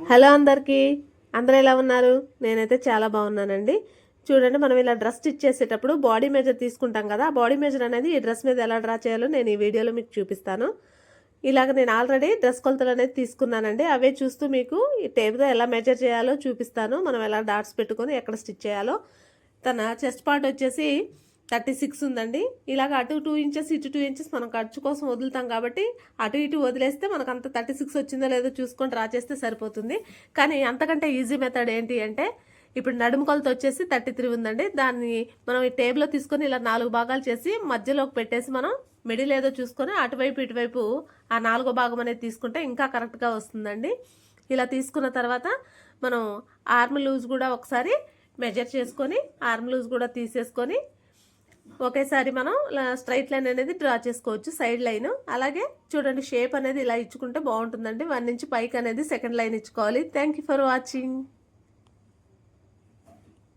Hello అందరికీ, అందరూ ఎలా ఉన్నారు? నేనైతే చాలా బాగున్నానండి. చూడండి, మనం ఇలా డ్రెస్ స్టిచ్ చేసేటప్పుడు బాడీ మెజర్ తీసుకుంటాం కదా. ఆ బాడీ మెజర్ అనేది ఈ డ్రెస్ మీద ఎలా డ్రా చేయాలో నేను ఈ వీడియోలో మీకు చూపిస్తాను. ఇలాగ నేను ఆల్రెడీ డ్రెస్ కొలతలు అనేది తీసుకున్నానండి. అవే చూస్తూ మీకు ఈ టేప్తో ఎలా మెజర్ చేయాలో చూపిస్తాను. మనం ఎలా డాట్స్ పెట్టుకొని ఎక్కడ స్టిచ్ చేయాలో. తన చెస్ట్ పార్ట్ వచ్చేసి 36 ఉందండి. ఇలాగ అటు 2 ఇంచెస్ ఇటు 2 ఇంచెస్ మనం ఖర్చు కోసం వదులుతాం కాబట్టి అటు ఇటు వదిలేస్తే మనకు అంత 36 వచ్చిందో లేదో చూసుకొని డ్రా చేస్తే సరిపోతుంది. కానీ అంతకంటే ఈజీ మెథడ్ ఏంటి అంటే, ఇప్పుడు నడుము కొలత వచ్చేసి 33 ఉందండి. దాన్ని మనం ఈ టేబుల్లో తీసుకొని ఇలా 4 భాగాలు చేసి మధ్యలోకి పెట్టేసి మనం మిడిల్ ఏదో చూసుకొని అటువైపు ఇటువైపు ఆ 4వ భాగం అనేది తీసుకుంటే ఇంకా కరెక్ట్గా వస్తుందండి. ఇలా తీసుకున్న తర్వాత మనం ఆర్మ్ లూజ్ కూడా ఒకసారి మెజర్ చేసుకొని ఆర్మ్ లూజ్ కూడా తీసేసుకొని ఒకేసారి మనం స్ట్రైట్ లైన్ అనేది డ్రా చేసుకోవచ్చు, సైడ్ లైన్. అలాగే చూడండి, షేప్ అనేది ఇలా ఇచ్చుకుంటే బాగుంటుందండి. 1 నుంచి పైకి అనేది సెకండ్ లైన్ ఇచ్చుకోవాలి. Thank you for watching.